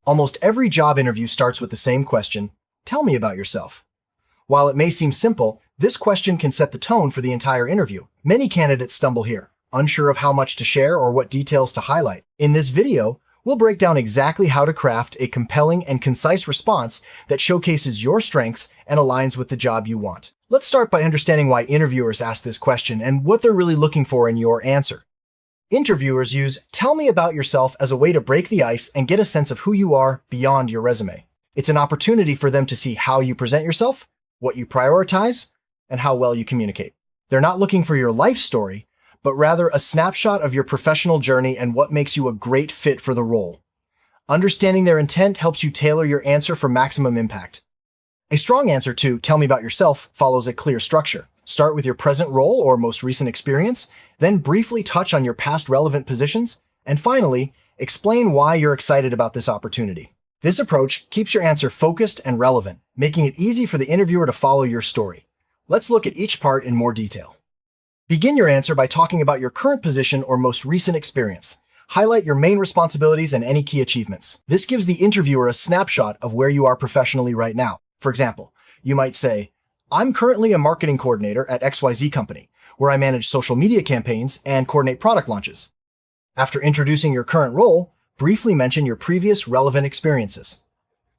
Almost every job interview starts with the same question: tell me about yourself. While it may seem simple, this question can set the tone for the entire interview. Many candidates stumble here, unsure of how much to share or what details to highlight. In this video, we'll break down exactly how to craft a compelling and concise response that showcases your strengths and aligns with the job you want. Let's start by understanding why interviewers ask this question and what they're really looking for in your answer. Interviewers use "tell me about yourself" as a way to break the ice and get a sense of who you are beyond your resume. It's an opportunity for them to see how you present yourself, what you prioritize, and how well you communicate. They're not looking for your life story, but rather a snapshot of your professional journey and what makes you a great fit for the role. Understanding their intent helps you tailor your answer for maximum impact. A strong answer to "tell me about yourself" follows a clear structure. Start with your present role or most recent experience, then briefly touch on your past relevant positions, and finally, explain why you're excited about this opportunity. This approach keeps your answer focused and relevant, making it easy for the interviewer to follow your story. Let's look at each part in more detail. Begin your answer by talking about your current position or most recent experience. Highlight your main responsibilities and any key achievements. This gives the interviewer a snapshot of where you are professionally right now. For example, you might say, "I'm currently a marketing coordinator at XYZ company, where I manage social media campaigns and coordinate product launches." After introducing your current role, briefly mention your previous relevant experiences.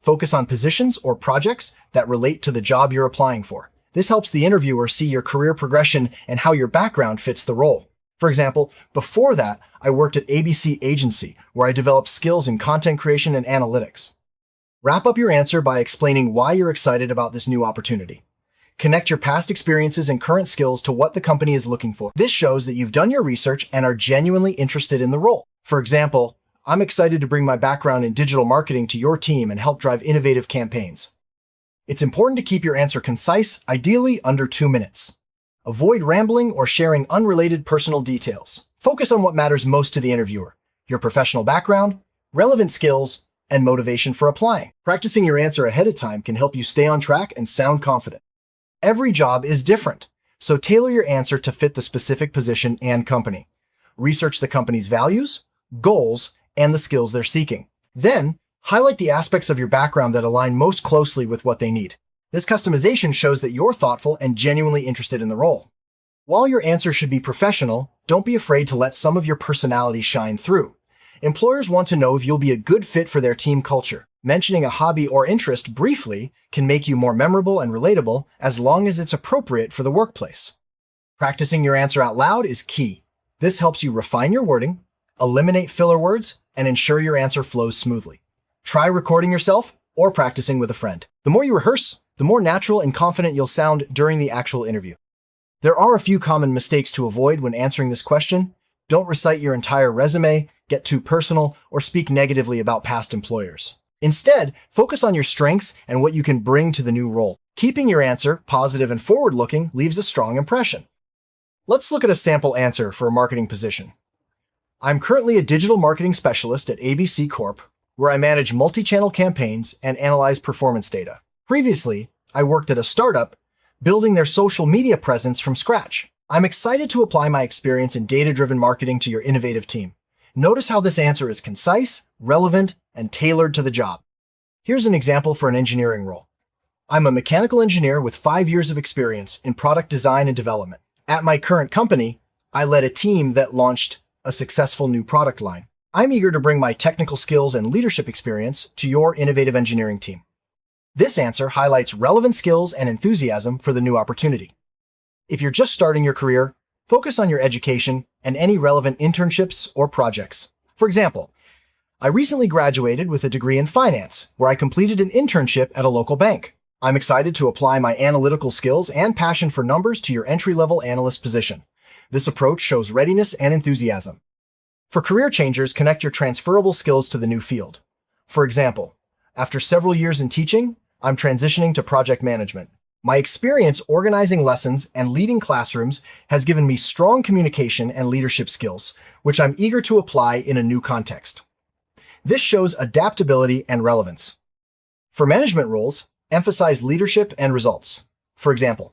Focus on positions or projects that relate to the job you're applying for. This helps the interviewer see your career progression and how your background fits the role. For example, before that, I worked at ABC Agency, where I developed skills in content creation and analytics. Wrap up your answer by explaining why you're excited about this new opportunity. Connect your past experiences and current skills to what the company is looking for. This shows that you've done your research and are genuinely interested in the role. For example, "I'm excited to bring my background in digital marketing to your team and help drive innovative campaigns." It's important to keep your answer concise, ideally under 2 minutes. Avoid rambling or sharing unrelated personal details. Focus on what matters most to the interviewer: your professional background, relevant skills, and motivation for applying. Practicing your answer ahead of time can help you stay on track and sound confident. Every job is different, so tailor your answer to fit the specific position and company. Research the company's values, goals, and the skills they're seeking. Then, highlight the aspects of your background that align most closely with what they need. This customization shows that you're thoughtful and genuinely interested in the role. While your answer should be professional, don't be afraid to let some of your personality shine through. Employers want to know if you'll be a good fit for their team culture. Mentioning a hobby or interest briefly can make you more memorable and relatable as long as it's appropriate for the workplace. Practicing your answer out loud is key. This helps you refine your wording, eliminate filler words, and ensure your answer flows smoothly. Try recording yourself or practicing with a friend. The more you rehearse, the more natural and confident you'll sound during the actual interview. There are a few common mistakes to avoid when answering this question. Don't recite your entire resume, get too personal, or speak negatively about past employers. Instead, focus on your strengths and what you can bring to the new role. Keeping your answer positive and forward-looking leaves a strong impression. Let's look at a sample answer for a marketing position. "I'm currently a digital marketing specialist at ABC Corp, where I manage multi-channel campaigns and analyze performance data. Previously, I worked at a startup, building their social media presence from scratch. I'm excited to apply my experience in data-driven marketing to your innovative team." Notice how this answer is concise, relevant, and tailored to the job. Here's an example for an engineering role. "I'm a mechanical engineer with 5 years of experience in product design and development. At my current company, I led a team that launched a successful new product line. I'm eager to bring my technical skills and leadership experience to your innovative engineering team." This answer highlights relevant skills and enthusiasm for the new opportunity. If you're just starting your career, focus on your education and any relevant internships or projects. For example, "I recently graduated with a degree in finance, where I completed an internship at a local bank. I'm excited to apply my analytical skills and passion for numbers to your entry-level analyst position." This approach shows readiness and enthusiasm. For career changers, connect your transferable skills to the new field. For example, "After several years in teaching, I'm transitioning to project management. My experience organizing lessons and leading classrooms has given me strong communication and leadership skills, which I'm eager to apply in a new context." This shows adaptability and relevance. For management roles, emphasize leadership and results. For example,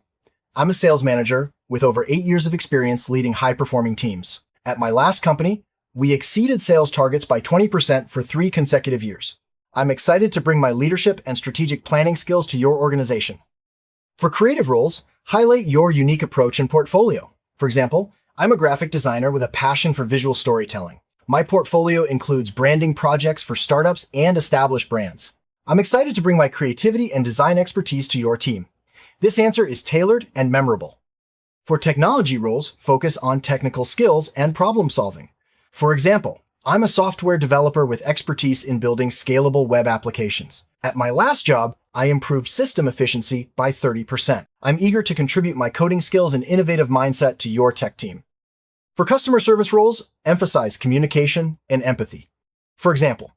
"I'm a sales manager with over 8 years of experience leading high-performing teams. At my last company, we exceeded sales targets by 20% for 3 consecutive years. I'm excited to bring my leadership and strategic planning skills to your organization. For creative roles, highlight your unique approach and portfolio. For example, I'm a graphic designer with a passion for visual storytelling. My portfolio includes branding projects for startups and established brands. I'm excited to bring my creativity and design expertise to your team. This answer is tailored and memorable. For technology roles, focus on technical skills and problem solving. For example, I'm a software developer with expertise in building scalable web applications. At my last job, I improved system efficiency by 30%. I'm eager to contribute my coding skills and innovative mindset to your tech team. For customer service roles, emphasize communication and empathy. For example,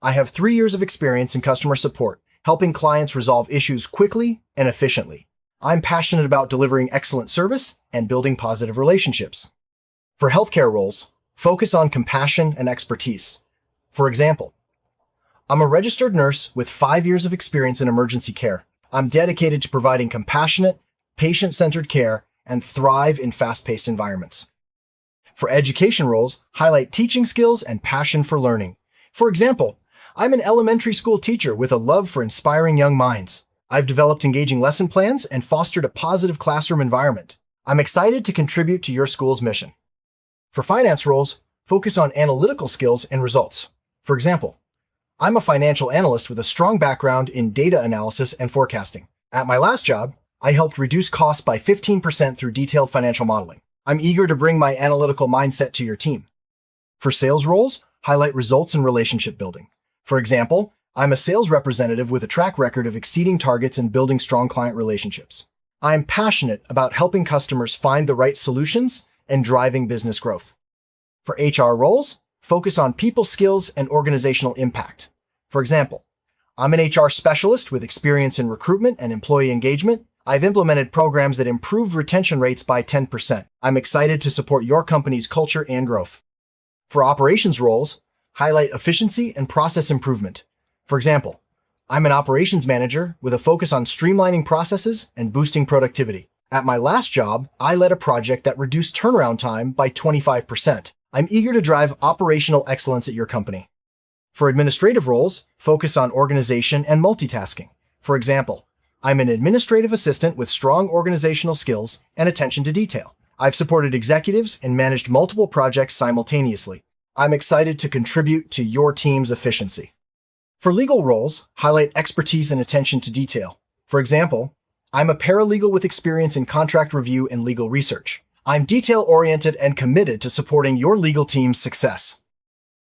I have 3 years of experience in customer support, helping clients resolve issues quickly and efficiently. I'm passionate about delivering excellent service and building positive relationships. For healthcare roles, focus on compassion and expertise. For example, I'm a registered nurse with 5 years of experience in emergency care. I'm dedicated to providing compassionate, patient-centered care and thrive in fast-paced environments. For education roles, highlight teaching skills and passion for learning. For example, I'm an elementary school teacher with a love for inspiring young minds. I've developed engaging lesson plans and fostered a positive classroom environment. I'm excited to contribute to your school's mission. For finance roles, focus on analytical skills and results. For example, I'm a financial analyst with a strong background in data analysis and forecasting. At my last job, I helped reduce costs by 15% through detailed financial modeling. I'm eager to bring my analytical mindset to your team. For sales roles, highlight results and relationship building. For example, I'm a sales representative with a track record of exceeding targets and building strong client relationships. I'm passionate about helping customers find the right solutions and driving business growth. For HR roles, focus on people skills and organizational impact. For example, I'm an HR specialist with experience in recruitment and employee engagement. I've implemented programs that improved retention rates by 10%. I'm excited to support your company's culture and growth. For operations roles, highlight efficiency and process improvement. For example, I'm an operations manager with a focus on streamlining processes and boosting productivity. At my last job, I led a project that reduced turnaround time by 25%. I'm eager to drive operational excellence at your company. For administrative roles, focus on organization and multitasking. For example, I'm an administrative assistant with strong organizational skills and attention to detail. I've supported executives and managed multiple projects simultaneously. I'm excited to contribute to your team's efficiency. For legal roles, highlight expertise and attention to detail. For example, I'm a paralegal with experience in contract review and legal research. I'm detail-oriented and committed to supporting your legal team's success.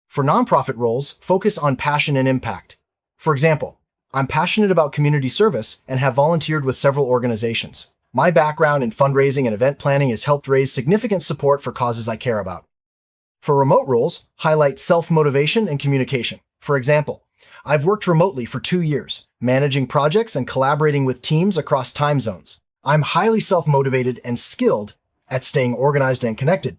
For nonprofit roles, focus on passion and impact. For example, I'm passionate about community service and have volunteered with several organizations. My background in fundraising and event planning has helped raise significant support for causes I care about. For remote roles, highlight self-motivation and communication. For example, I've worked remotely for 2 years, managing projects and collaborating with teams across time zones. I'm highly self-motivated and skilled at staying organized and connected.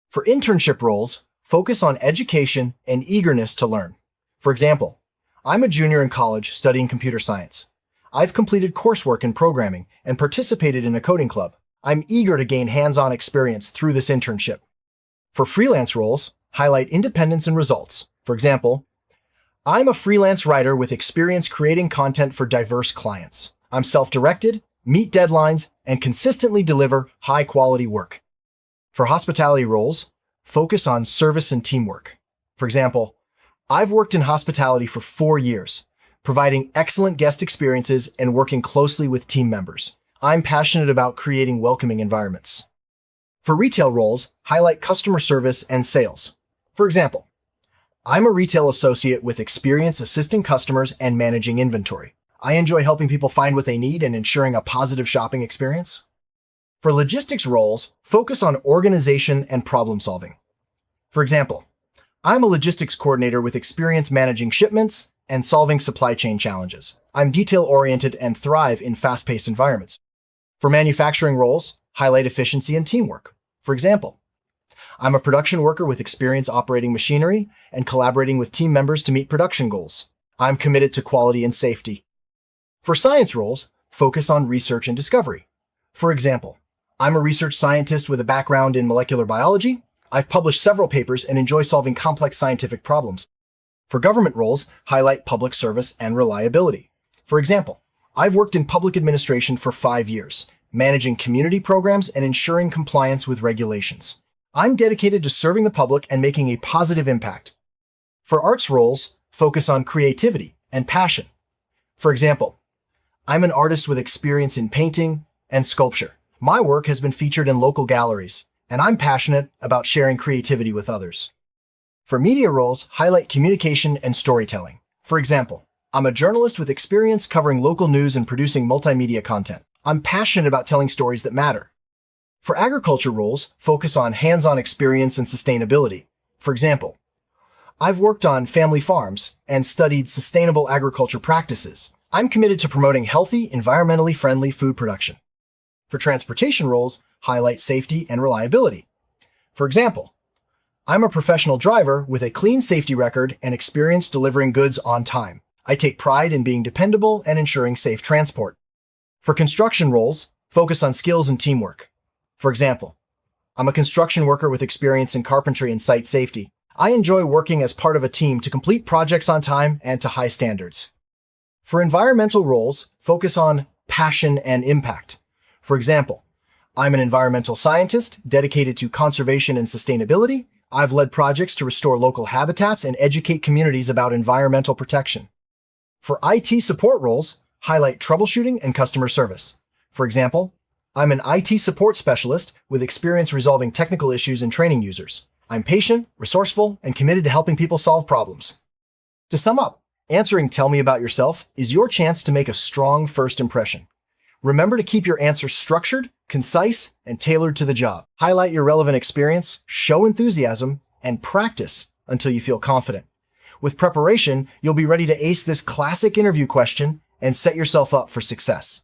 For internship roles, focus on education and eagerness to learn. For example, I'm a junior in college studying computer science. I've completed coursework in programming and participated in a coding club. I'm eager to gain hands-on experience through this internship. For freelance roles, highlight independence and results. For example, I'm a freelance writer with experience creating content for diverse clients. I'm self-directed, meet deadlines, and consistently deliver high-quality work. For hospitality roles, focus on service and teamwork. For example, I've worked in hospitality for 4 years, providing excellent guest experiences and working closely with team members. I'm passionate about creating welcoming environments. For retail roles, highlight customer service and sales. For example, I'm a retail associate with experience assisting customers and managing inventory. I enjoy helping people find what they need and ensuring a positive shopping experience. For logistics roles, focus on organization and problem solving. For example, I'm a logistics coordinator with experience managing shipments and solving supply chain challenges. I'm detail-oriented and thrive in fast-paced environments. For manufacturing roles, highlight efficiency and teamwork. For example, I'm a production worker with experience operating machinery and collaborating with team members to meet production goals. I'm committed to quality and safety. For science roles, focus on research and discovery. For example, I'm a research scientist with a background in molecular biology. I've published several papers and enjoy solving complex scientific problems. For government roles, highlight public service and reliability. For example, I've worked in public administration for 5 years, managing community programs and ensuring compliance with regulations. I'm dedicated to serving the public and making a positive impact. For arts roles, focus on creativity and passion. For example, I'm an artist with experience in painting and sculpture. My work has been featured in local galleries, and I'm passionate about sharing creativity with others. For media roles, highlight communication and storytelling. For example, I'm a journalist with experience covering local news and producing multimedia content. I'm passionate about telling stories that matter. For agriculture roles, focus on hands-on experience and sustainability. For example, I've worked on family farms and studied sustainable agriculture practices. I'm committed to promoting healthy, environmentally friendly food production. For transportation roles, highlight safety and reliability. For example, I'm a professional driver with a clean safety record and experience delivering goods on time. I take pride in being dependable and ensuring safe transport. For construction roles, focus on skills and teamwork. For example, I'm a construction worker with experience in carpentry and site safety. I enjoy working as part of a team to complete projects on time and to high standards. For environmental roles, focus on passion and impact. For example, I'm an environmental scientist dedicated to conservation and sustainability. I've led projects to restore local habitats and educate communities about environmental protection. For IT support roles, highlight troubleshooting and customer service. For example, I'm an IT support specialist with experience resolving technical issues and training users. I'm patient, resourceful, and committed to helping people solve problems. To sum up, answering Tell Me About Yourself is your chance to make a strong first impression. Remember to keep your answers structured, concise, and tailored to the job. Highlight your relevant experience, show enthusiasm, and practice until you feel confident. With preparation, you'll be ready to ace this classic interview question and set yourself up for success.